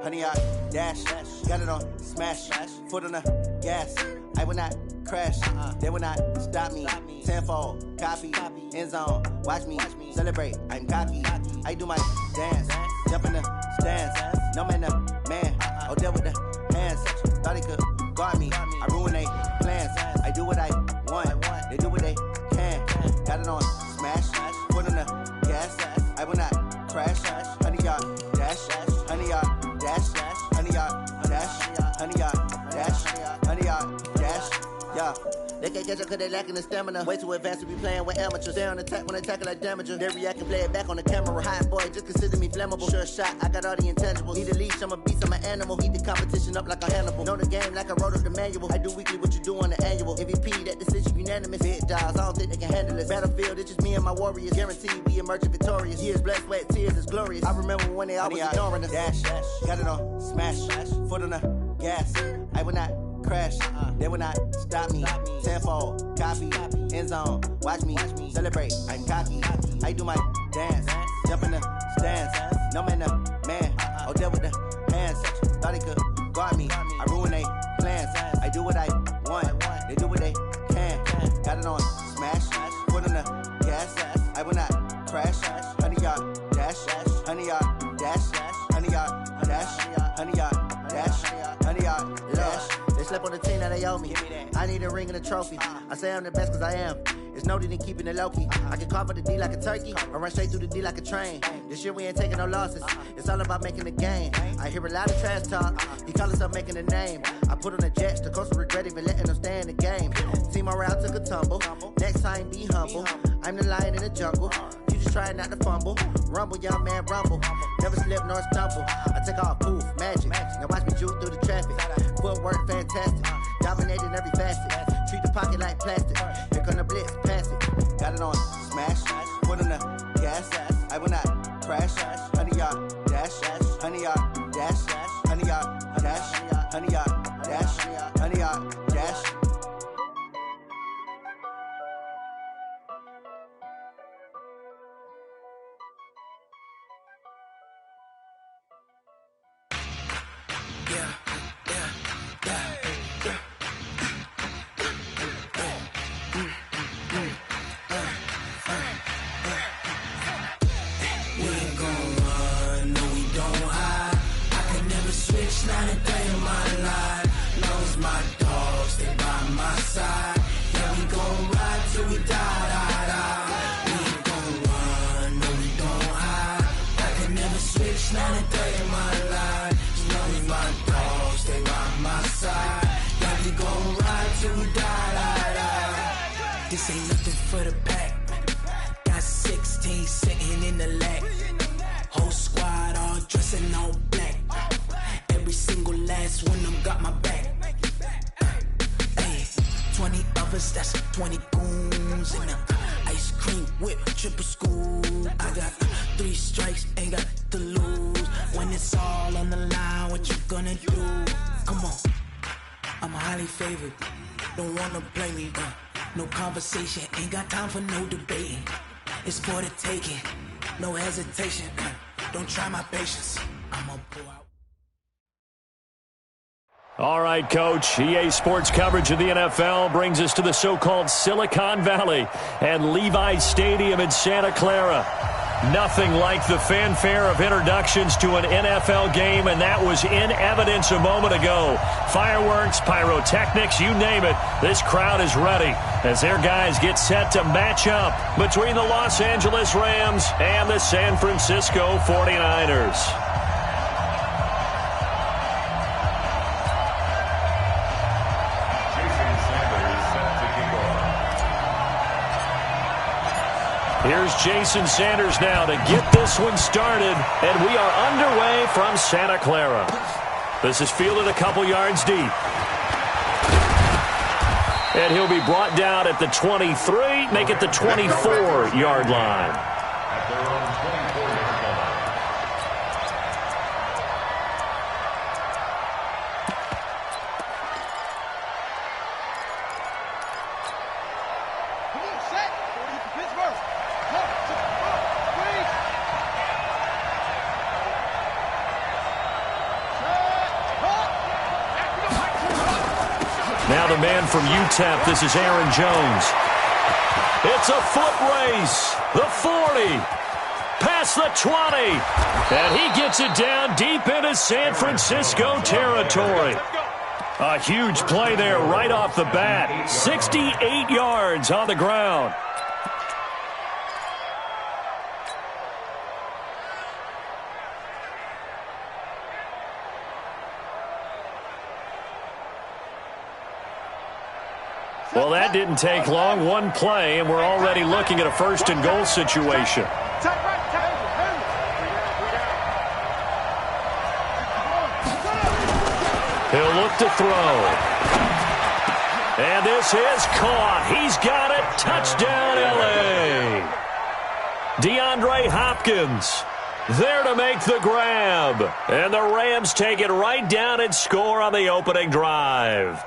100-yard dash. Got it on smash. Foot on the gas. I will not crash. They will not stop me. Tenfold, copy, end zone. Watch me celebrate. I'm cocky. I do my dance. Jump in the stands. No man, man. Oh, deal with the hands. Thought he could guard me. I ruin they plans. I do what I want. They do what they can. Got it on smash. Foot on the gas. I will not crash. 100-yard dash. 100-yard dash. 100-yard dash. 100-yard dash. 100-yard dash. Yeah. They can't catch up cause they lacking the stamina. Way too advanced to be playing with amateurs. Stay on attack when attacking like damager. They react and play it back on the camera. Hot boy, just consider me flammable. Sure shot, I got all the intangibles. Need a leash, I'm a beast, I'm an animal. Heat the competition up like a Hannibal. Know the game like I wrote up the manual. I do weekly what you do on the annual. MVP, that decision unanimous. Big dogs, I don't think they can handle this. Battlefield, it's just me and my warriors. Guaranteed we emerging victorious. Years, blood, sweat, tears, it's glorious. I remember when they always ignoring us. Dash, got it on smash. Foot on the gas. I will not crash. They will not stop me. Tenfold, copy, end zone. Watch me celebrate. I'm cocky. I do my dance. Jump in the stands. No man, man. Oh, deal with the hands. Thought he could guard me. I ruin they plans. I do what I want. They do what they can. Got it on smash. Foot on the gas. I will not crash. 100-yard dash. 100-yard dash. 100-yard dash. 100-yard dash. 100-yard dash. They slept on the team that they owe me. I need a ring and a trophy. I say I'm the best cause I am. It's no need in keeping it low-key. I can carve up the D like a turkey or run straight through the D like a train. This year we ain't taking no losses. It's all about making the game. I hear a lot of trash talk. He call himself making a name. I put on the Jets. The coach will regret even letting them stay in the game. Team morale took a tumble. Next time be humble. I'm the lion in the jungle. You just try not to fumble. Rumble, young man, rumble. Never slip nor stumble. I take off, poof, magic. Now watch me juke through the traffic. Footwork fantastic. Dominating every facet. Treat the pocket like plastic. Here come the blitz, pass it. Got it on smash. Foot on the gas. I will not crash. 100-yard dash. 100-yard dash. 100-yard dash. 100-yard dash. 100-yard dash. Not a day in my life. Knows my dogs, stay by my side. Yeah, we gon' ride till we die. We ain't gon' run, no, we don't hide. I can never switch, not a day in my life. Knows my dogs, stay by my side. Yeah, we gon' ride till we die. This ain't nothing for the pack. Got 16 sitting in the lag. Whole squad all dressing all black. Every single last one of them got my back. Hey, 20 of us, that's 20 goons in the ice cream whip, triple scoop. I got 3 strikes, ain't got to lose. When it's all on the line, what you gonna do? Come on, I'm highly favored. Don't wanna play me, no conversation, ain't got time for no debating. It's for the taking, no hesitation. Don't try my patience, I'ma pull out. All right, Coach. EA Sports coverage of the NFL brings us to the so-called Silicon Valley and Levi's Stadium in Santa Clara. Nothing like the fanfare of introductions to an NFL game, and that was in evidence a moment ago. Fireworks, pyrotechnics, you name it. This crowd is ready as their guys get set to match up between the Los Angeles Rams and the San Francisco 49ers. Here's Jason Sanders now to get this one started, and we are underway from Santa Clara. This is fielded a couple yards deep. And he'll be brought down at the 23, make it the 24-yard line. Now the man from UTEP, this is Aaron Jones. It's a foot race. The 40. Past the 20. And he gets it down deep into San Francisco territory. A huge play there right off the bat. 68 yards on the ground. Well, that didn't take long. One play, and we're already looking at a first and goal situation. He'll look to throw. And this is caught. He's got it. Touchdown, L.A. DeAndre Hopkins there to make the grab. And the Rams take it right down and score on the opening drive.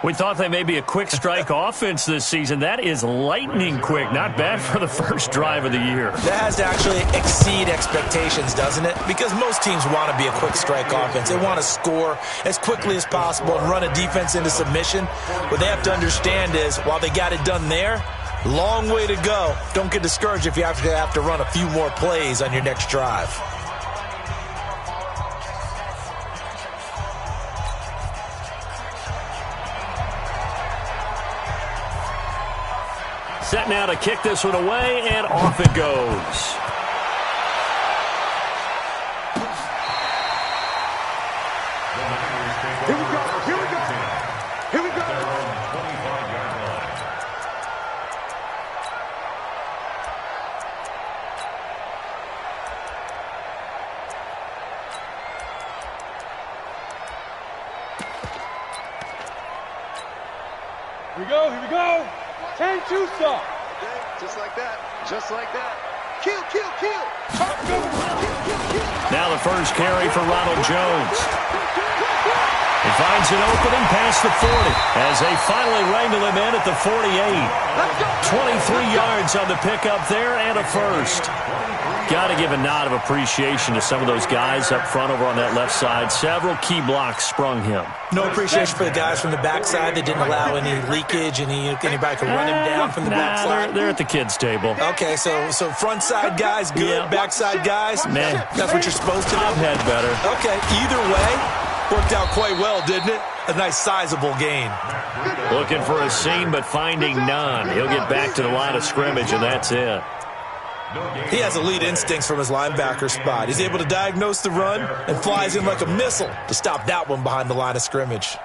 We thought they may be a quick strike offense this season. That is lightning quick. Not bad for the first drive of the year. That has to actually exceed expectations, doesn't it? Because most teams want to be a quick strike offense. They want to score as quickly as possible and run a defense into submission. What they have to understand is, while they got it done there, long way to go. Don't get discouraged if you have to run a few more plays on your next drive. Set now to kick this one away, and off it goes. Here we go. Here we go. Here we go. Here we go. Here we go. 10-2 stop. Just like that. Just like that. Kill, kill, kill. Now the first carry for Ronald Jones. He finds an opening past the 40 as they finally wrangle him in at the 48. 23 yards on the pickup there and a first. Got to give a nod of appreciation to some of those guys up front over on that left side. Several key blocks sprung him. No appreciation for the guys from the backside that didn't allow any leakage, anybody could run him down from the backside. They're at the kids' table. Okay, so front side guys good, Yeah. backside guys, Man, that's what you're supposed to do. I've had better. Okay, either way, worked out quite well, didn't it? A nice sizable gain. Looking for a seam, but finding none. He'll get back to the line of scrimmage, and that's it. He has elite instincts from his linebacker spot. He's able to diagnose the run and flies in like a missile to stop that one behind the line of scrimmage.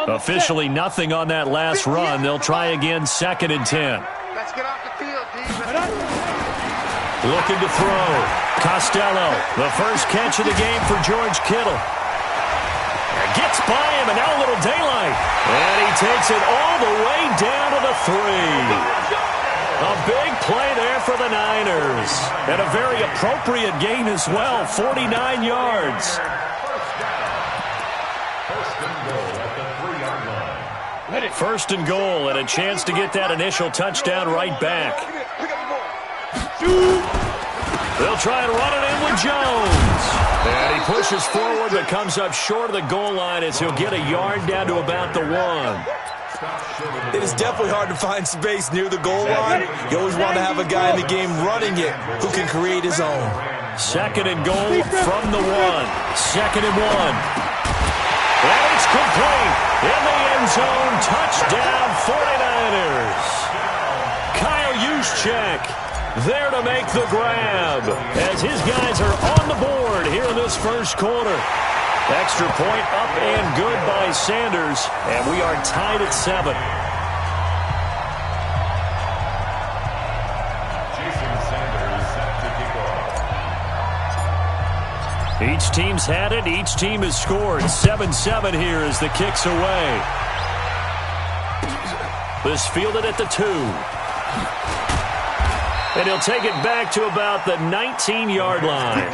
Officially nothing on that last run. They'll try again, 2nd and 10. Let's get off the field, D. Looking to throw. Costello, the first catch of the game for George Kittle. Gets by him, and now a little daylight. And he takes it all the way down to the 3. A big play there for the Niners. And a very appropriate gain as well, 49 yards. First and goal, and a chance to get that initial touchdown right back. They'll try and run it in with Jones. And he pushes forward but comes up short of the goal line as he'll get a yard down to about the 1. It is definitely hard to find space near the goal line. You always want to have a guy in the game running it who can create his own. 2nd and goal from the 1. 2nd and 1. And it's complete. In the end zone, touchdown 49ers. Kyle Juszczyk there to make the grab as his guys are on the board here in this first quarter. Extra point up and good by Sanders, and we are tied at 7. Each team's had it. Each team has scored. 7-7 here as the kick's away. This fielded at the 2. And he'll take it back to about the 19-yard line.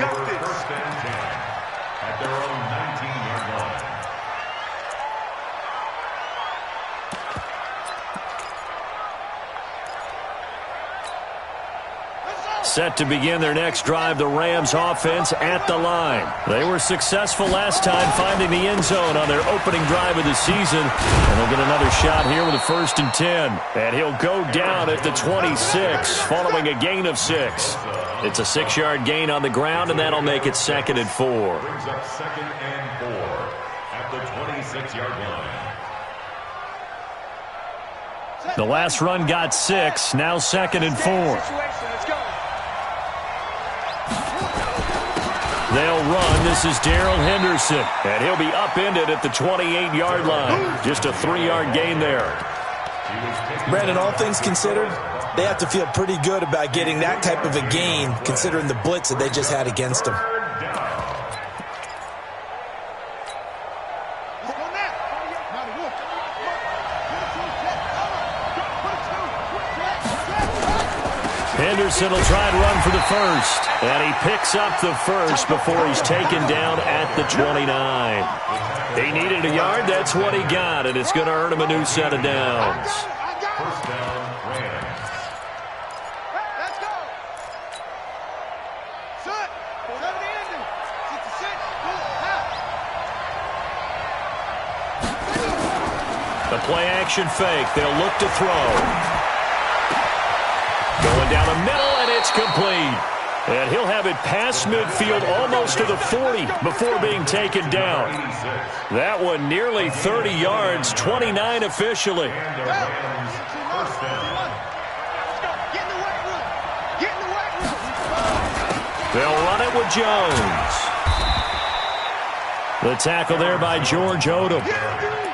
set to begin their next drive. The Rams offense at the line. They were successful last time finding the end zone on their opening drive of the season. And they'll get another shot here with a 1st and 10. And he'll go down at the 26 following a gain of 6. It's a 6-yard gain on the ground, and that'll make it 2nd and 4. Brings up 2nd and 4 at the 26-yard line. The last run got 6. Now 2nd and 4. They'll run. This is Darrell Henderson. And he'll be upended at the 28-yard line. Just a 3-yard gain there. Brandon, all things considered, they have to feel pretty good about getting that type of a gain, considering the blitz that they just had against them. Henderson will try and run for the 1st. And he picks up the 1st before he's taken down at the 29. He needed a yard. That's what he got, and it's going to earn him a new set of downs. 1st down, Rams. Let's go. Sit. Set the engine. Sit. The play action fake. They'll look to throw. Going down the middle, and it's complete. And he'll have it past midfield almost to the 40 before being taken down. That one nearly 30 yards, 29 officially. They'll run it with Jones. The tackle there by George Odom.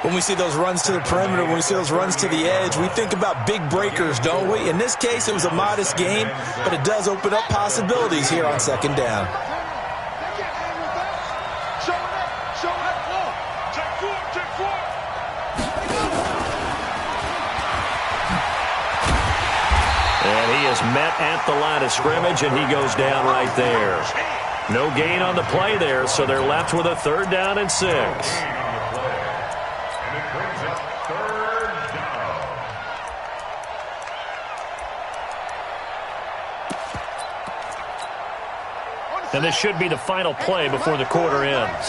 When we see those runs to the perimeter, when we see those runs to the edge, we think about big breakers, don't we? In this case, it was a modest game, but it does open up possibilities here on 2nd down. And he is met at the line of scrimmage, and he goes down right there. No gain on the play there, so they're left with a 3rd down and 6. And this should be the final play before the quarter ends.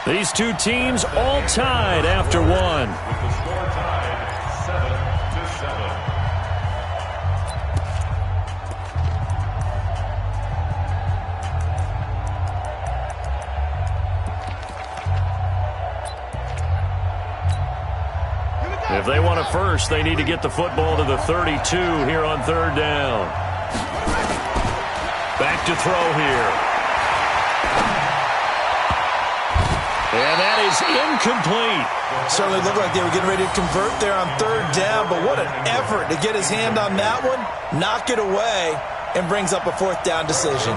These two teams all tied after one. With the score tied 7-7. If they want a first, they need to get the football to the 32 here on 3rd down. Back to throw here. And that is incomplete. Certainly looked like they were getting ready to convert there on 3rd down, but what an effort to get his hand on that one, knock it away, and brings up a 4th down decision.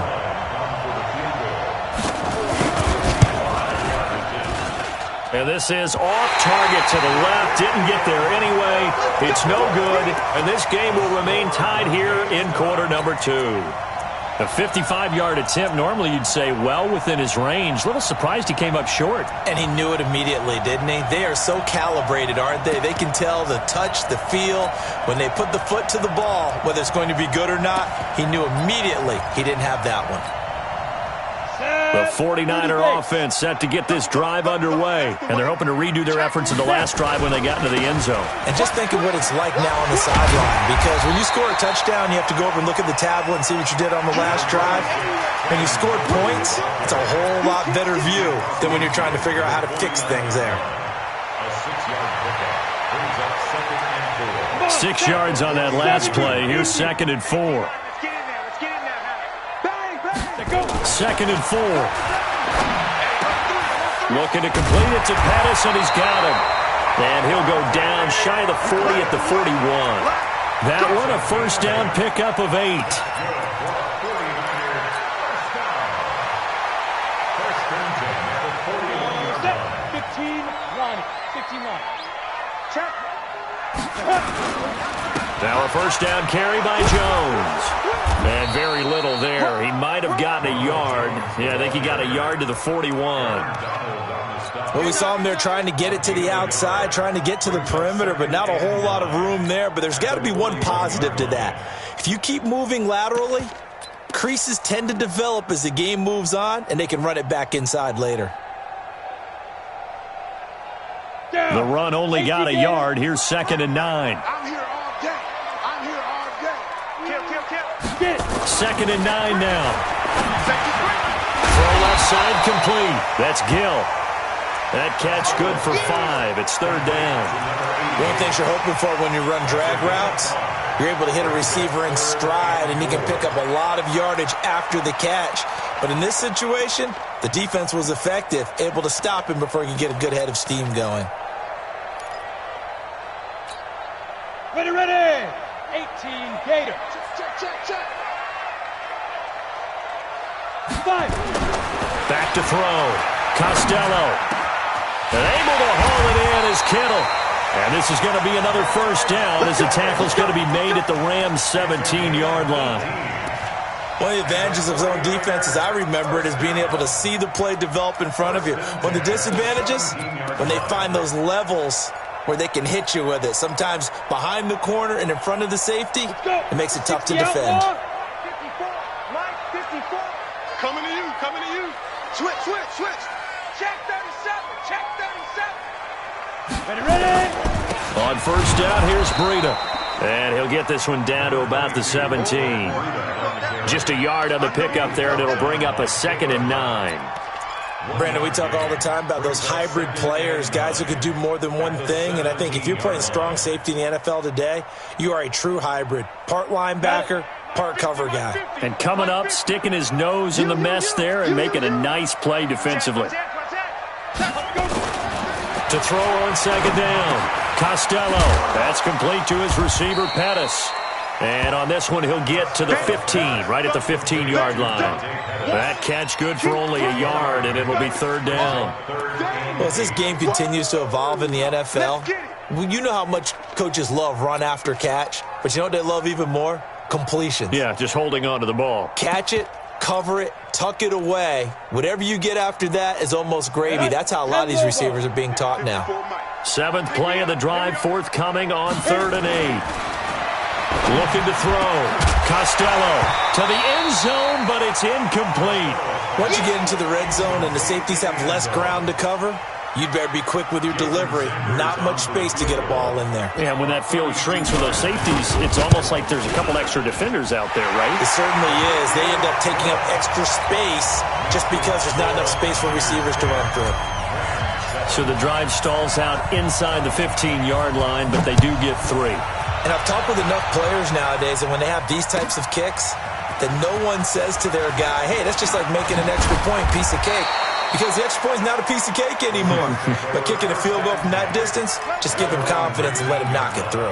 And this is off target to the left. Didn't get there anyway. It's no good. And this game will remain tied here in quarter number 2. A 55-yard attempt, normally you'd say well within his range. A little surprised he came up short. And he knew it immediately, didn't he? They are so calibrated, aren't they? They can tell the touch, the feel. When they put the foot to the ball, whether it's going to be good or not, he knew immediately he didn't have that one. The 49er offense set to get this drive underway. And they're hoping to redo their efforts in the last drive when they got into the end zone. And just think of what it's like now on the sideline. Because when you score a touchdown, you have to go over and look at the tablet and see what you did on the last drive. When you scored points, it's a whole lot better view than when you're trying to figure out how to fix things there. A 6-yard pickup brings up 2nd and 4. 6 yards on that last play. Here's 2nd and 4. 2nd and 4. Looking to complete it to Pettis, and he's got him. And he'll go down shy of the 40 at the 41. That one a 1st down pickup of 8. Now a 1st down carry by Jones. And very little there. He might have gotten a yard. Yeah, I think he got a yard to the 41. Well, we saw him there trying to get it to the outside, trying to get to the perimeter, but not a whole lot of room there. But there's got to be one positive to that. If you keep moving laterally, creases tend to develop as the game moves on, and they can run it back inside later. The run only got a yard. Here's 2nd and 9. I'm here all day. I'm here all day. Kill. 2nd and 9 now. Throw left side complete. That's Gill. That catch good for 5. It's 3rd down. One of the things you're hoping for when you run drag routes, you're able to hit a receiver in stride, and he can pick up a lot of yardage after the catch. But in this situation, the defense was effective, able to stop him before he could get a good head of steam going. Ready. 18 Gator. Check. 5. Back to throw. Costello. And able to haul it in is Kittle. And this is going to be another 1st down as the tackle's going to be made at the Rams' 17-yard line. One of the advantages of zone defense, as I remember it, is being able to see the play develop in front of you. One of the disadvantages, when they find those levels where they can hit you with it. Sometimes behind the corner and in front of the safety, it makes it tough to defend. 54. Coming to you. Switch. Check 37. Ready. On 1st down, here's Breida. And he'll get this one down to about the 17. Just a yard on the pickup there, and it'll bring up a 2nd and 9. Brandon, we talk all the time about those hybrid players, guys who could do more than one thing. And I think if you're playing strong safety in the NFL today, you are a true hybrid. Part linebacker, part cover guy. And coming up, sticking his nose in the mess there and making a nice play defensively. To throw on 2nd down. Costello. That's complete to his receiver, Pettis. And on this one, he'll get to the 15, right at the 15-yard line. That catch good for only a yard, and it'll be 3rd down. Well, as this game continues to evolve in the NFL, you know how much coaches love run after catch, but you know what they love even more? Completions. Yeah, just holding on to the ball. Catch it, cover it, tuck it away. Whatever you get after that is almost gravy. That's how a lot of these receivers are being taught now. 7th play of the drive, forthcoming on 3rd and 8. Looking to throw. Costello to the end zone, but it's incomplete. Once you get into the red zone and the safeties have less ground to cover, you'd better be quick with your delivery. Not much space to get a ball in there. Yeah, when that field shrinks with those safeties, it's almost like there's a couple extra defenders out there, right? It certainly is. They end up taking up extra space just because there's not enough space for receivers to run through. So the drive stalls out inside the 15-yard line, but they do get 3. And I've talked with enough players nowadays, and when they have these types of kicks, that no one says to their guy, hey, that's just like making an extra point, piece of cake. Because the extra point is not a piece of cake anymore. But kicking a field goal from that distance, just give him confidence and let him knock it through.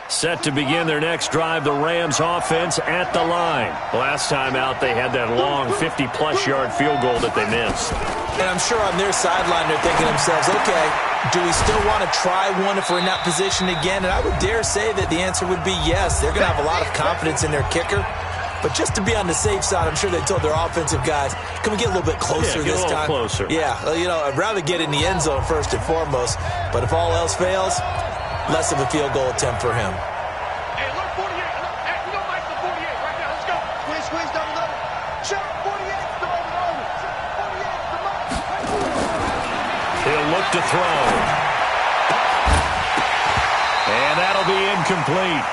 Set to begin their next drive, the Rams offense at the line. Last time out, they had that long 50-plus yard field goal that they missed. And I'm sure on their sideline, they're thinking to themselves, okay, do we still want to try one if we're in that position again? And I would dare say that the answer would be yes. They're going to have a lot of confidence in their kicker. But just to be on the safe side, I'm sure they told their offensive guys, can we get a little bit closer this time? Closer. Yeah, you know, I'd rather get in the end zone first and foremost. But if all else fails, less of a field goal attempt for him. Hey, look, 48. Look, hey, we don't like the 48 right now. Let's go. Squeeze down the middle. Check 48's the moment. 48's the moment. He'll look to throw. And that'll be incomplete.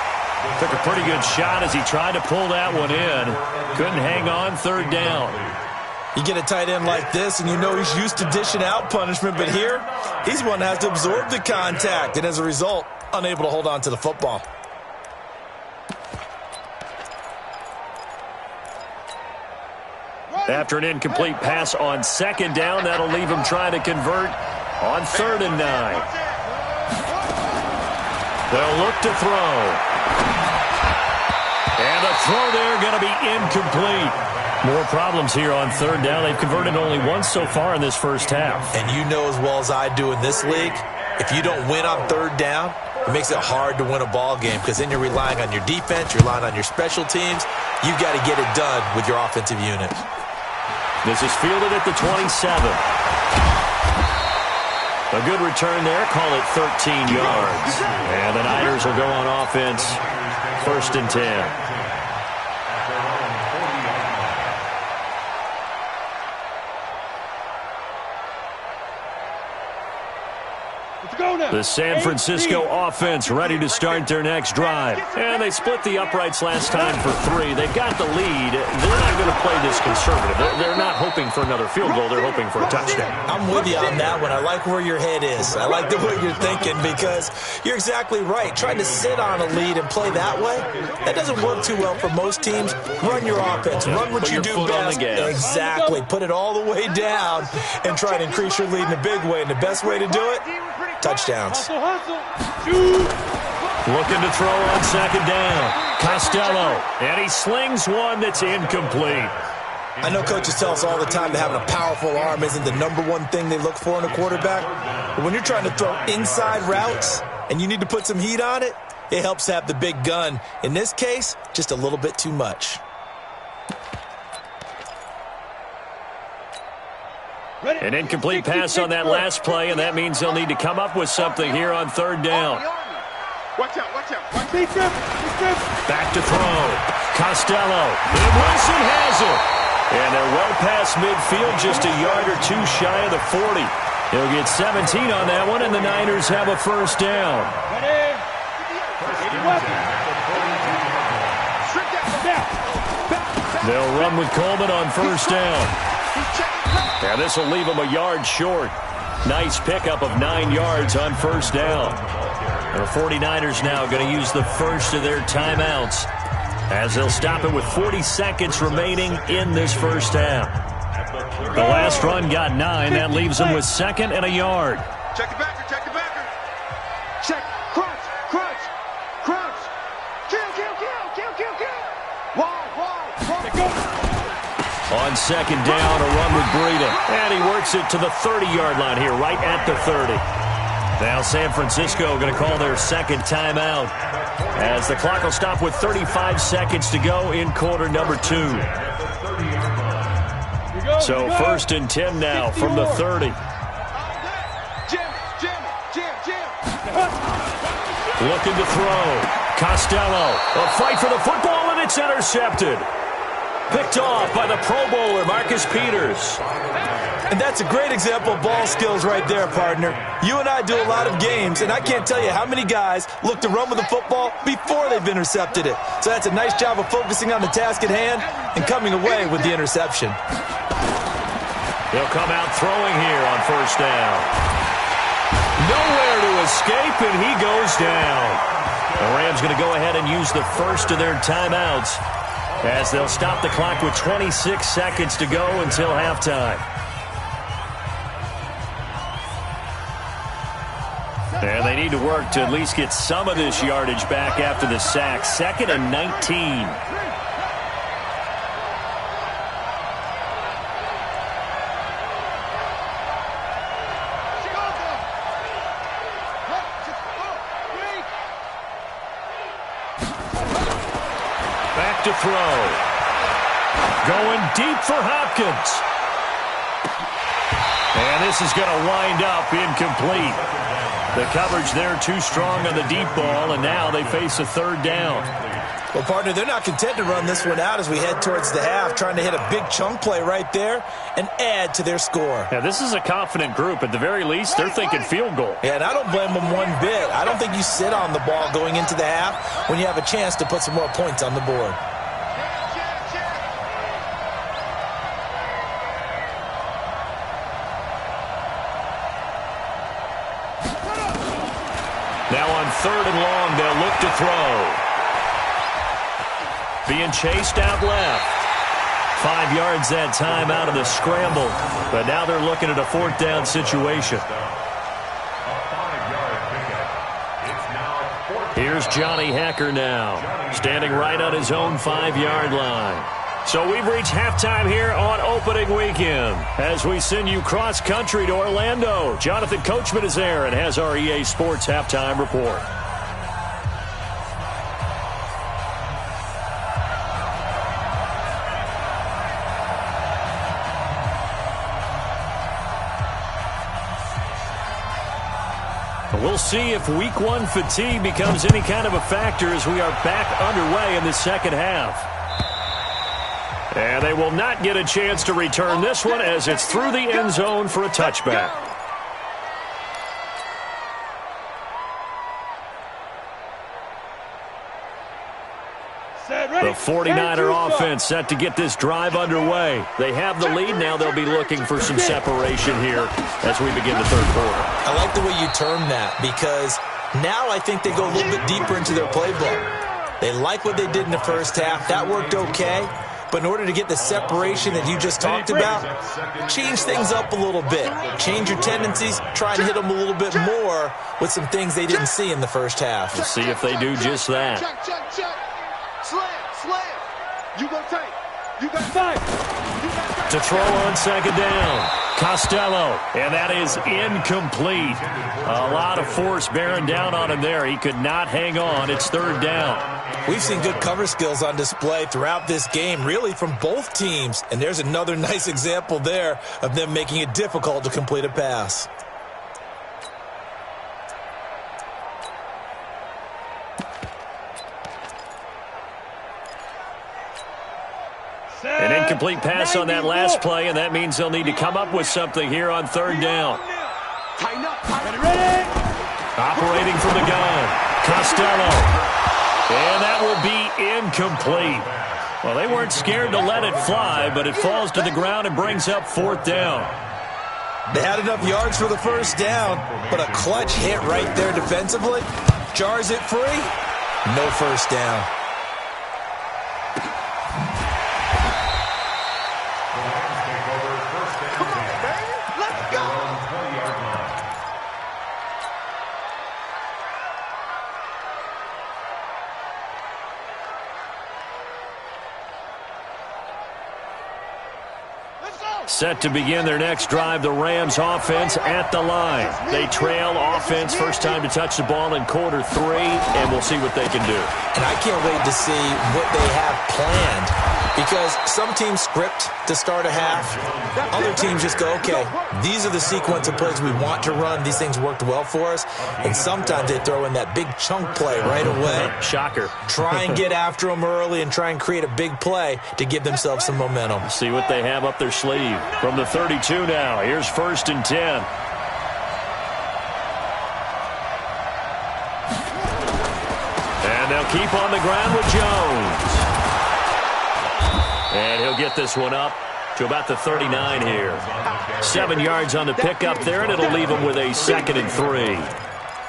Took a pretty good shot as he tried to pull that one in. Couldn't hang on, third down. You get a tight end like this, and you know he's used to dishing out punishment, but here, he's one that has to absorb the contact, and as a result, unable to hold on to the football. After an incomplete pass on second down, that'll leave him trying to convert on 3rd and 9. They'll look to throw. And the throw there going to be incomplete. More problems here on 3rd down. They've converted only once so far in this first half. And you know as well as I do in this league, if you don't win on 3rd down, It makes it hard to win a ball game because then you're relying on your defense, you're relying on your special teams. You've got to get it done with your offensive unit. This is fielded at the 27. A good return there. Call it 13 yards. And the Niners will go on offense. 1st and 10. The San Francisco offense ready to start their next drive. And they split the uprights last time for 3. They've got the lead. They're not going to play this conservative. They're not hoping for another field goal. They're hoping for a touchdown. I'm with you on that one. I like where your head is. I like the way you're thinking because you're exactly right. Trying to sit on a lead and play that way, that doesn't work too well for most teams. Run your offense. Run what you do best. Exactly. Put it all the way down and try to increase your lead in a big way. And the best way to do it, touchdowns. Looking to throw on 2nd down. Costello. And he slings one that's incomplete. I know coaches tell us all the time that having a powerful arm isn't the #1 thing they look for in a quarterback. But when you're trying to throw inside routes and you need to put some heat on it, it helps to have the big gun. In this case, just a little bit too much. An incomplete pass on that last play, and that means they'll need to come up with something here on 3rd down. Watch out, watch out. Back to throw. Costello. And Wilson has it. And they're well past midfield, just a yard or 2 shy of the 40. He'll get 17 on that one, and the Niners have a 1st down. They'll run with Coleman on 1st down. And this will leave them a yard short. Nice pickup of 9 yards on 1st down. And the 49ers now going to use the first of their timeouts as they'll stop it with 40 seconds remaining in this 1st half. The last run got 9. That leaves them with 2nd and a yard. Check the backer, check the backer. Check, crunch, crunch, crunch. Kill. Wide. On 2nd down, a run with Breida. And he works it to the 30-yard line here, right at the 30. Now San Francisco going to call their 2nd timeout as the clock will stop with 35 seconds to go in quarter number 2. So 1st and 10 now from the 30. Looking to throw. Costello. A fight for the football, and it's intercepted. Picked off by the Pro Bowler, Marcus Peters. And that's a great example of ball skills right there, partner. You and I do a lot of games, and I can't tell you how many guys look to run with the football before they've intercepted it. So that's a nice job of focusing on the task at hand and coming away with the interception. They'll come out throwing here on 1st down. Nowhere to escape, and he goes down. The Rams going to go ahead and use the first of their timeouts as they'll stop the clock with 26 seconds to go until halftime. And they need to work to at least get some of this yardage back after the sack. 2nd and 19. Back to throw. Going deep for Hopkins. And this is going to wind up incomplete. The coverage there too strong on the deep ball, and now they face a 3rd down. Well, partner, they're not content to run this one out as we head towards the half, trying to hit a big chunk play right there and add to their score. Yeah, this is a confident group. At the very least, they're thinking field goal. Yeah, and I don't blame them one bit. I don't think you sit on the ball going into the half when you have a chance to put some more points on the board. Now on 3rd and long, they'll look to throw. Being chased out left. 5 yards that time out of the scramble. But now they're looking at a 4th down situation. Here's Johnny Hacker now, standing right on his own 5-yard line. So we've reached halftime here on opening weekend as we send you cross-country to Orlando. Jonathan Coachman is there and has our EA Sports halftime report. We'll see if week one fatigue becomes any kind of a factor as we are back underway in the second half. And they will not get a chance to return this one as it's through the end zone for a touchback. The 49er offense set to get this drive underway. They have the lead. Now they'll be looking for some separation here as we begin the third quarter. I like the way you term that because now I think they go a little bit deeper into their playbook. They like what they did in the first half. That worked okay. But in order to get the separation that you just talked about, change things up a little bit. Change your tendencies. Try and hit them a little bit more with some things they didn't see in the first half. We'll see if they do just that. Check. Slam. You go tight. You got five. To throw on second down. Costello. And that is incomplete. A lot of force bearing down on him there. He could not hang on. It's third down. We've seen good cover skills on display throughout this game, really from both teams. And there's another nice example there of them making it difficult to complete a pass. An incomplete pass on that last play, and that means they'll need to come up with something here on third down. Operating from the gun, Costello. And that will be incomplete. Well, they weren't scared to let it fly, but it falls to the ground and brings up fourth down. They had enough yards for the first down, but a clutch hit right there defensively. Jars it free. No first down. Set to begin their next drive, the Rams offense at the line. They trail offense, first time to touch the ball in quarter three, and we'll see what they can do. And I can't wait to see what they have planned because some teams script to start a half. Other teams just go, okay, these are the sequence of plays we want to run. These things worked well for us. And sometimes they throw in that big chunk play right away. Shocker. Try and get after them early and try and create a big play to give themselves some momentum. See what they have up their sleeve. From the 32 now, here's 1st and 10. And they'll keep on the ground with Jones. And he'll get this one up to about the 39 here. 7 yards on the pickup there, and it'll leave him with a 2nd and 3.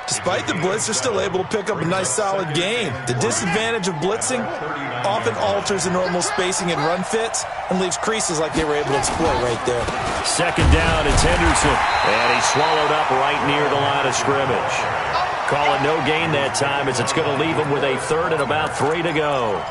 Despite the blitz, they're still able to pick up a nice solid gain. The disadvantage of blitzing often alters the normal spacing and run fits and leaves creases like they were able to exploit right there. 2nd down, it's Henderson. And he's swallowed up right near the line of scrimmage. Call it no gain that time as it's going to leave him with a 3rd and about 3 to go.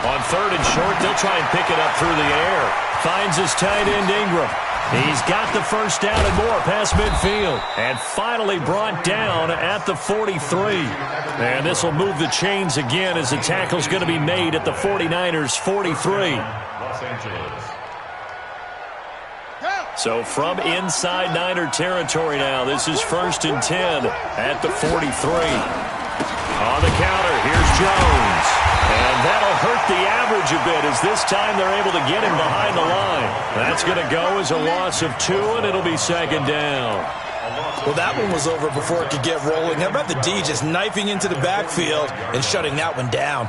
On 3rd and short, they'll try and pick it up through the air. Finds his tight end, Ingram. He's got the first down and more past midfield. And finally brought down at the 43. And this will move the chains again as the tackle's going to be made at the 49ers' 43. Los Angeles. So from inside Niner territory now, this is 1st and 10 at the 43. On the counter, here's Jones. And that'll hurt the average a bit as this time they're able to get him behind the line. That's going to go as a loss of 2, and it'll be 2nd down. Well, that one was over before it could get rolling. How about the D just knifing into the backfield and shutting that one down?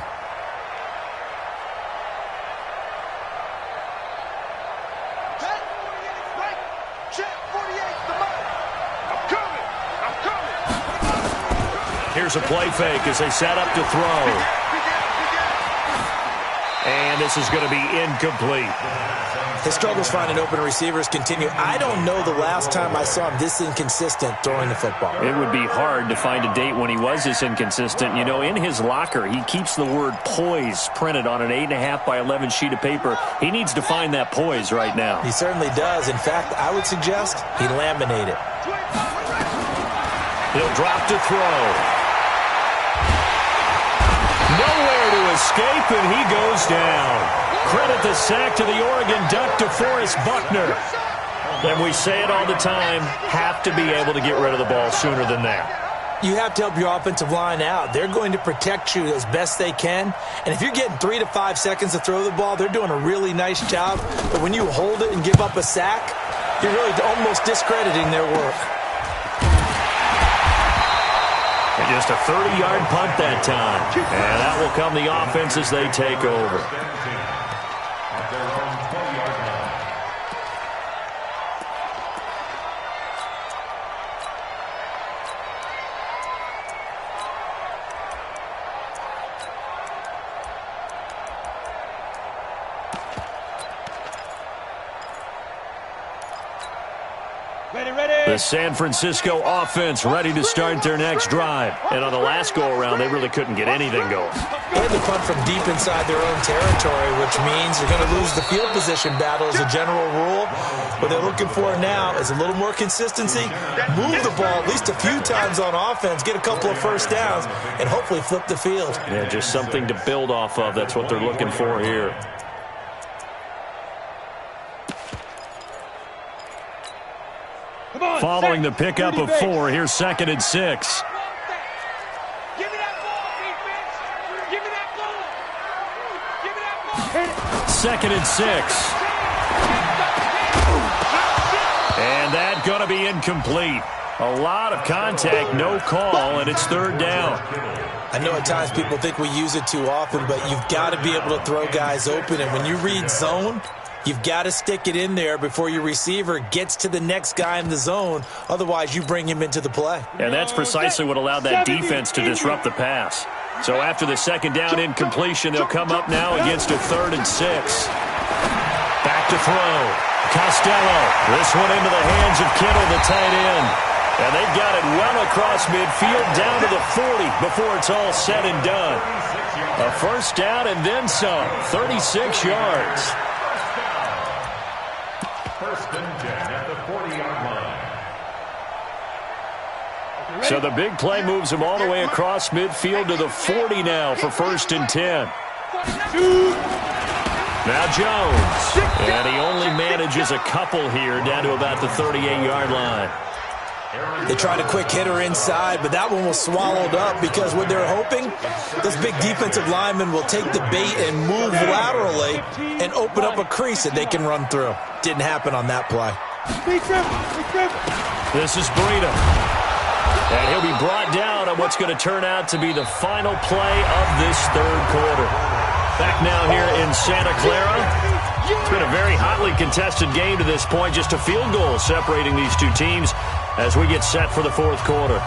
Here's a play fake as they set up to throw. And this is going to be incomplete. His struggles finding open receivers continue. I don't know the last time I saw him this inconsistent throwing the football. It would be hard to find a date when he was this inconsistent. You know, in his locker, he keeps the word poise printed on an 8.5 by 11 sheet of paper. He needs to find that poise right now. He certainly does. In fact, I would suggest he laminate it. He'll drop to throw. Nowhere to escape, and he goes down. Credit the sack to the Oregon Duck, DeForest Buckner. And we say it all the time, have to be able to get rid of the ball sooner than that. You have to help your offensive line out. They're going to protect you as best they can. And if you're getting 3 to 5 seconds to throw the ball, they're doing a really nice job. But when you hold it and give up a sack, you're really almost discrediting their work. And just a 30-yard punt that time. And that will come the offense as they take over. The San Francisco offense ready to start their next drive. And on the last go-around, they really couldn't get anything going. They had to punt from deep inside their own territory, which means you're going to lose the field position battle as a general rule. What they're looking for now is a little more consistency, move the ball at least a few times on offense, get a couple of first downs, and hopefully flip the field. Yeah, just something to build off of. That's what they're looking for here. Following the pickup of 4, here's 2nd and 6. Give me that ball, defense. Give me that ball. Give me that ball. 2nd and 6. And that's going to be incomplete. A lot of contact, no call, and it's 3rd down. I know at times people think we use it too often, but you've got to be able to throw guys open. And when you read zone, you've got to stick it in there before your receiver gets to the next guy in the zone. Otherwise, you bring him into the play. And that's precisely what allowed that defense to disrupt the pass. So after the 2nd down incompletion, they'll come up now against a 3rd and 6. Back to throw. Costello. This one into the hands of Kittle, the tight end. And they've got it well across midfield, down to the 40 before it's all said and done. A first down and then some. 36 yards. First and 10 at the 40-yard line. So the big play moves him all the way across midfield to the 40 now for 1st and 10. Now Jones. And he only manages a couple here down to about the 38-yard line. They tried a quick hitter inside, but that one was swallowed up because what they're hoping, those big defensive linemen will take the bait and move laterally and open up a crease that they can run through. Didn't happen on that play. This is Breida. And he'll be brought down on what's going to turn out to be the final play of this 3rd quarter. Back now here in Santa Clara. It's been a very hotly contested game to this point. Just a field goal separating these two teams as we get set for the 4th quarter.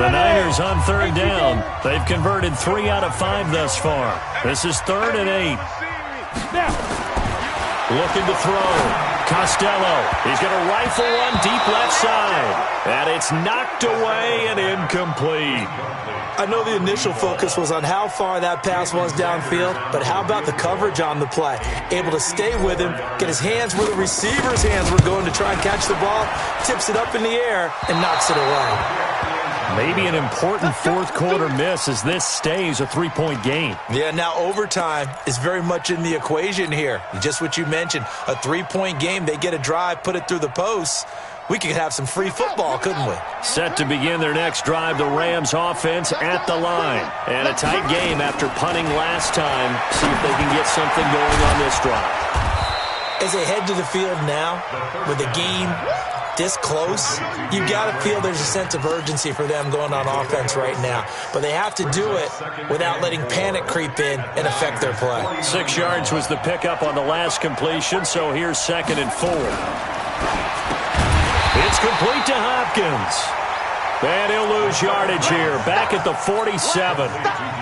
The Niners on 3rd down. They've converted 3 out of 5 thus far. This is 3rd and 8. Looking to throw. Costello. He's going to rifle one deep left side. And it's knocked away and incomplete. I know the initial focus was on how far that pass was downfield, but how about the coverage on the play? Able to stay with him, get his hands where the receiver's hands were going to try and catch the ball, tips it up in the air, and knocks it away. Maybe an important 4th quarter miss as this stays a 3-point game. Yeah, now overtime is very much in the equation here. Just what you mentioned, a 3-point game. They get a drive, put it through the posts. We could have some free football, couldn't we? Set to begin their next drive, the Rams offense at the line. And a tight game after punting last time. See if they can get something going on this drive. As they head to the field now, with the game this close, you got to feel there's a sense of urgency for them going on offense right now. But they have to do it without letting panic creep in and affect their play. 6 yards was the pickup on the last completion, so here's 2nd and 4. It's complete to Hopkins. And he'll lose yardage here. Back at the 47.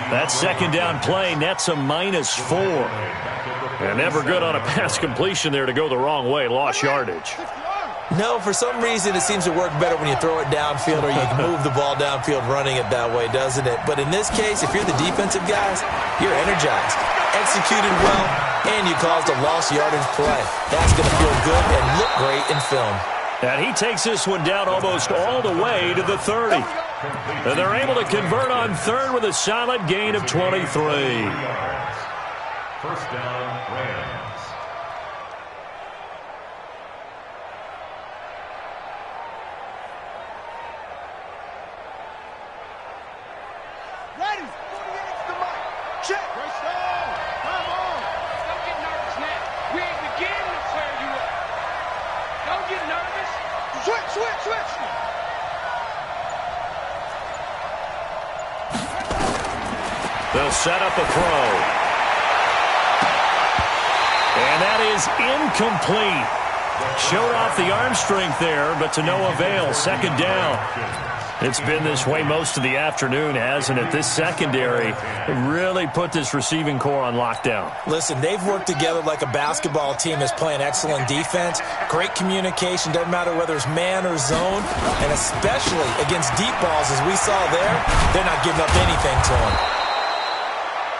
That second down play nets a -4. And never good on a pass completion there to go the wrong way. Lost yardage. No, for some reason it seems to work better when you throw it downfield or you can move the ball downfield running it that way, doesn't it? But in this case, if you're the defensive guys, you're energized, executed well, and you caused a lost yardage play. That's going to feel good and look great in film. And he takes this one down almost all the way to the 30. And they're able to convert on third with a solid gain of 23. First down, Rams. Ready. 48's the mic. Check. First down. Come on. Don't get nervous now. We ain't beginning to tear you up. Don't get nervous. Switch. They'll set up a throw. And that is incomplete. Showed off the arm strength there, but to no avail. Second down. It's been this way most of the afternoon, hasn't it? This secondary really put this receiving core on lockdown. Listen, they've worked together like a basketball team that's playing excellent defense. Great communication, doesn't matter whether it's man or zone. And especially against deep balls, as we saw there, they're not giving up anything to them.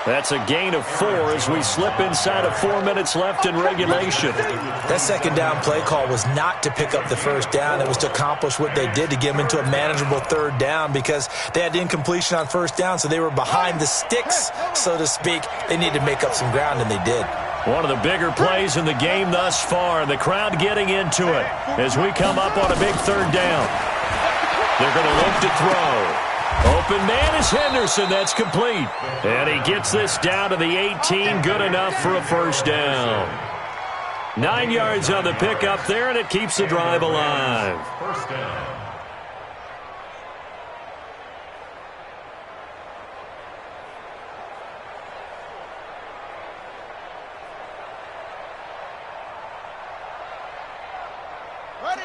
That's a gain of 4 as we slip inside of 4 minutes left in regulation. That second down play call was not to pick up the first down. It was to accomplish what they did to get them into a manageable third down because they had incompletion on first down, so they were behind the sticks, so to speak. They needed to make up some ground, and they did. One of the bigger plays in the game thus far. The crowd getting into it as we come up on a big third down. They're going to look to throw. Open man is Henderson. That's complete. And he gets this down to the 18. Good enough for a first down. 9 yards on the pickup there, and it keeps the drive alive. First down.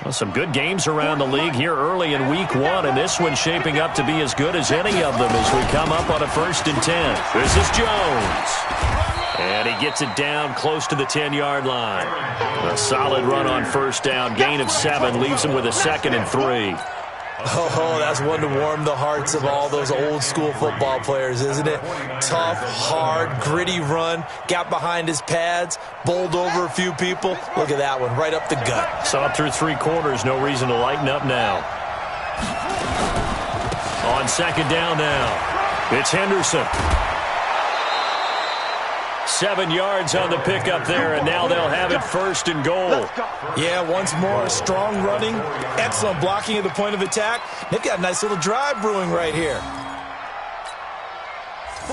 Well, some good games around the league here early in week 1, and this one's shaping up to be as good as any of them as we come up on a 1st and 10. This is Jones. And he gets it down close to the 10-yard line. A solid run on first down. Gain of 7 leaves him with a 2nd and 3. Oh, that's one to warm the hearts of all those old-school football players, isn't it? Tough, hard, gritty run. Got behind his pads, bowled over a few people. Look at that one, right up the gut. Saw it through 3 quarters. No reason to lighten up now. On second down now, it's Henderson. 7 yards on the pickup there, and now they'll have it 1st and goal. Yeah, once more, strong running, excellent blocking at the point of attack. They've got a nice little drive brewing right here.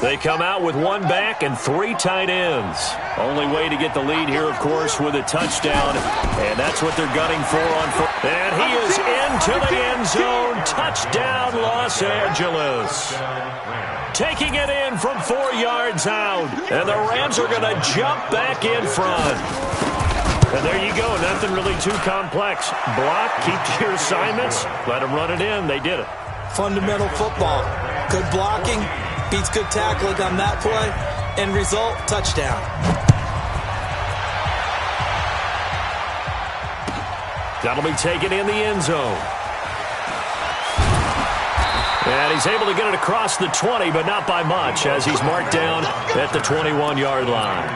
They come out with 1 back and 3 tight ends. Only way to get the lead here, of course, with a touchdown, and that's what they're gunning for on foot. And he is into the end zone. Touchdown, Los Angeles. Taking it in from 4 yards out, and the Rams are going to jump back in front. And there you go, nothing really too complex. Block, keep to your assignments, let them run it in. They did it. Fundamental football. Good blocking, beats good tackling on that play. End result, touchdown. That'll be taken in the end zone. And he's able to get it across the 20, but not by much, as he's marked down at the 21-yard line.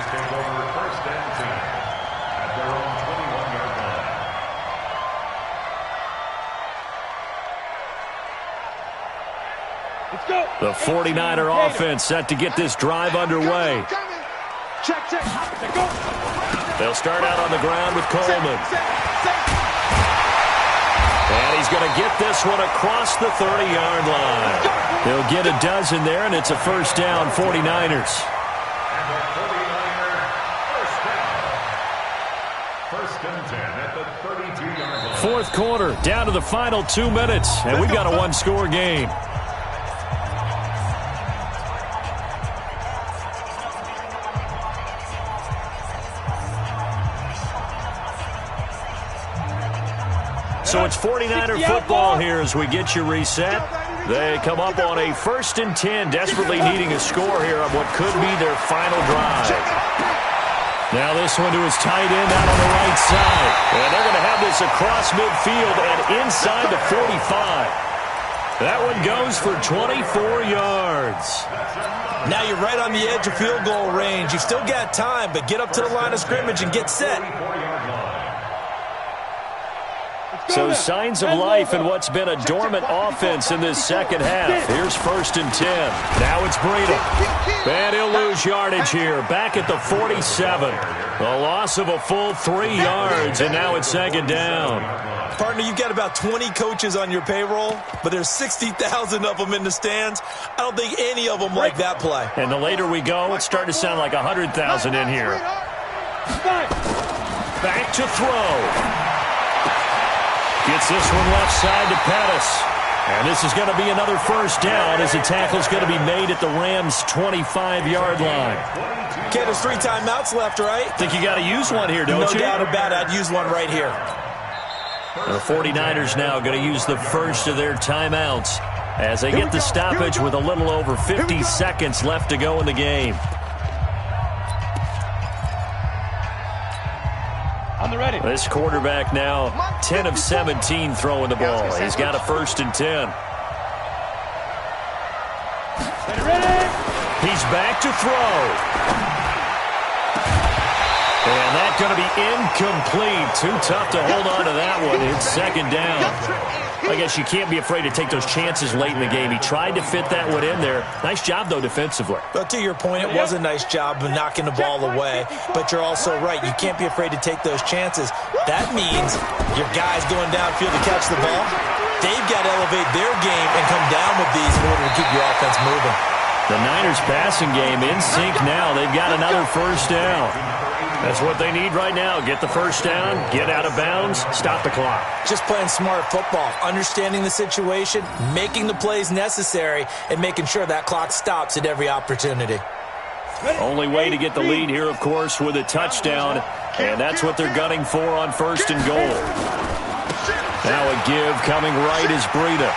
The 49er offense set to get this drive underway. Check. They'll start out on the ground with Coleman. And he's going to get this one across the 30-yard line. They'll get a dozen there, and it's a first down, 49ers. And the 49er first down. 1st and 10 at the 32-yard line. 4th quarter, down to the final 2 minutes, and we've got a 1-score game. So it's 49er football here as we get you reset. They come up on a 1st and 10, desperately needing a score here on what could be their final drive. Now this one to his tight end out on the right side. And they're going to have this across midfield and inside the 45. That one goes for 24 yards. Now you're right on the edge of field goal range. You've still got time, but get up to the line of scrimmage and get set. So signs of life in what's been a dormant offense in this second half. Here's 1st and 10. Now it's Breida. And he'll lose yardage here. Back at the 47. A loss of a full 3 yards, and now it's 2nd down. Partner, you've got about 20 coaches on your payroll, but there's 60,000 of them in the stands. I don't think any of them like that play. And the later we go, it's starting to sound like 100,000 in here. Back to throw. Gets this one left side to Pettis. And this is going to be another 1st down as the tackle's going to be made at the Rams' 25-yard line. Okay, there's 3 timeouts left, right? Think you got to use one here, don't you? No doubt about it. I'd use one right here. The 49ers now going to use the first of their timeouts as they get the stoppage with a little over 50 seconds left to go in the game. This quarterback now 10 of 17 throwing the ball. He's got a 1st and 10. He's back to throw. And that's going to be incomplete. Too tough to hold on to that one. It's 2nd down. I guess you can't be afraid to take those chances late in the game. He tried to fit that one in there. Nice job, though, defensively. But to your point, it was a nice job of knocking the ball away. But you're also right. You can't be afraid to take those chances. That means your guys going downfield to catch the ball, they've got to elevate their game and come down with these in order to keep your offense moving. The Niners passing game in sync now. They've got another 1st down. That's what they need right now. Get the 1st down, get out of bounds, stop the clock. Just playing smart football, understanding the situation, making the plays necessary, and making sure that clock stops at every opportunity. Only way to get the lead here, of course, with a touchdown, and that's what they're gunning for on 1st and goal. Now a give coming right is Breida.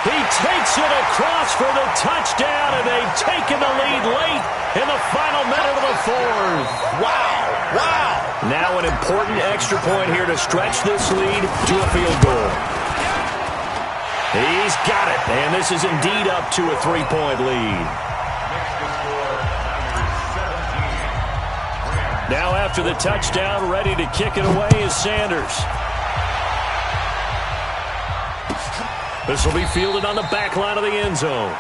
He takes it across for the touchdown, and they've taken the lead late in the final minute of the 4th. Wow. Now an important extra point here to stretch this lead to a field goal. He's got it, and this is indeed up to a 3-point lead. Now after the touchdown, ready to kick it away is Sanders. This will be fielded on the back line of the end zone.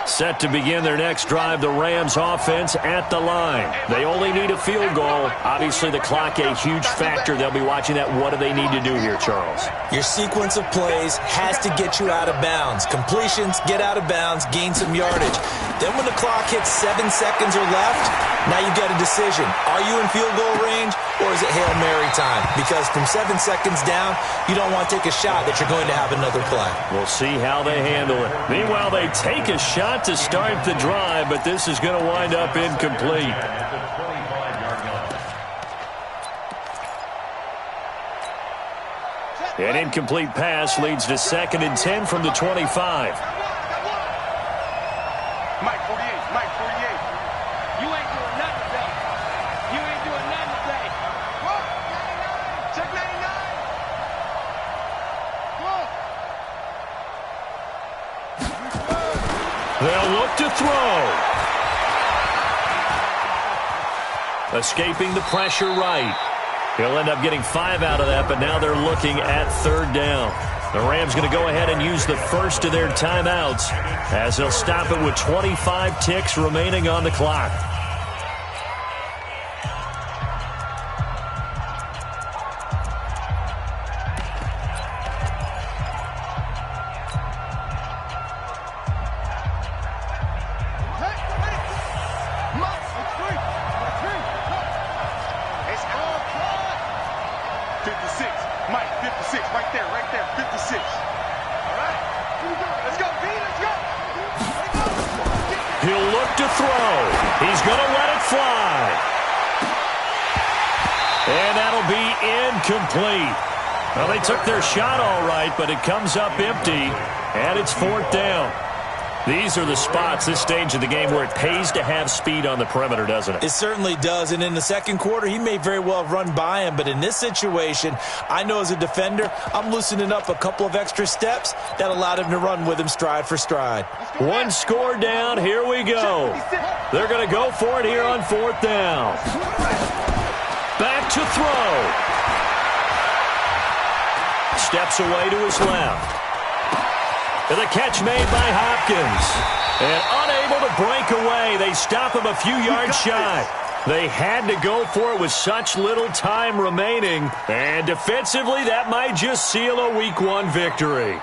Set to begin their next drive, the Rams offense at the line. They only need a field goal. Obviously, the clock a huge factor. They'll be watching that. What do they need to do here, Charles? Your sequence of plays has to get you out of bounds. Completions, get out of bounds, gain some yardage. Then when the clock hits 7 seconds or left, now you've got a decision. Are you in field goal range, or is it Hail Mary time? Because from 7 seconds down, you don't want to take a shot that you're going to have another play. We'll see how they handle it. Meanwhile, they take a shot to start the drive, but this is going to wind up incomplete. An incomplete pass leads to 2nd and 10 from the 25. Mike 48, Mike 48. You ain't doing nothing today. You ain't doing nothing today. Whoa, 99. Check 99. Whoa. They'll look to throw. Escaping the pressure right. He'll end up getting 5 out of that, but now they're looking at 3rd down. The Rams going to go ahead and use the first of their timeouts as they'll stop it with 25 ticks remaining on the clock. He'll look to throw. He's going to let it fly. And that'll be incomplete. Well, they took their shot all right, but it comes up empty, and it's 4th down. These are the spots, this stage of the game, where it pays to have speed on the perimeter, doesn't it? It certainly does, and in the second quarter, he may very well run by him, but in this situation, I know as a defender, I'm loosening up a couple of extra steps that allowed him to run with him stride for stride. One score down, here we go. They're going to go for it here on 4th down. Back to throw. Steps away to his left. And the catch made by Hopkins. And unable to break away. They stop him a few yards shy. They had to go for it with such little time remaining. And defensively, that might just seal a Week 1 victory.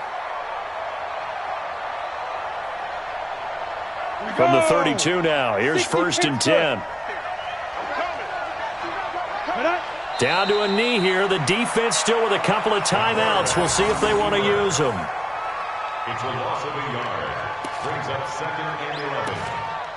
From the 32 now, here's 1st and 10. Down to a knee here. The defense still with a couple of timeouts. We'll see if they want to use them. It's a loss of a yard. Brings up 2nd and 11.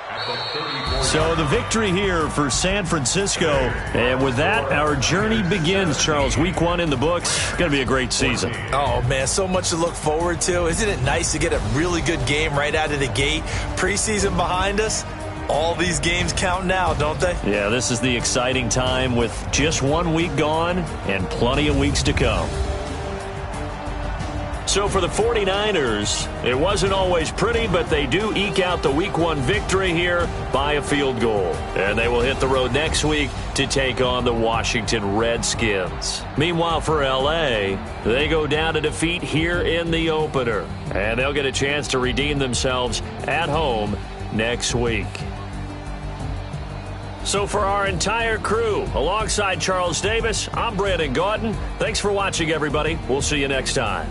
At the 34. So the victory here for San Francisco. And with that, our journey begins, Charles. Week 1 in the books. Going to be a great season. Oh, man, so much to look forward to. Isn't it nice to get a really good game right out of the gate? Preseason behind us. All these games count now, don't they? Yeah, this is the exciting time with just 1 week gone and plenty of weeks to come. So for the 49ers, it wasn't always pretty, but they do eke out the Week 1 victory here by a field goal. And they will hit the road next week to take on the Washington Redskins. Meanwhile, for L.A., they go down to defeat here in the opener. And they'll get a chance to redeem themselves at home next week. So for our entire crew, alongside Charles Davis, I'm Brandon Gaudin. Thanks for watching, everybody. We'll see you next time.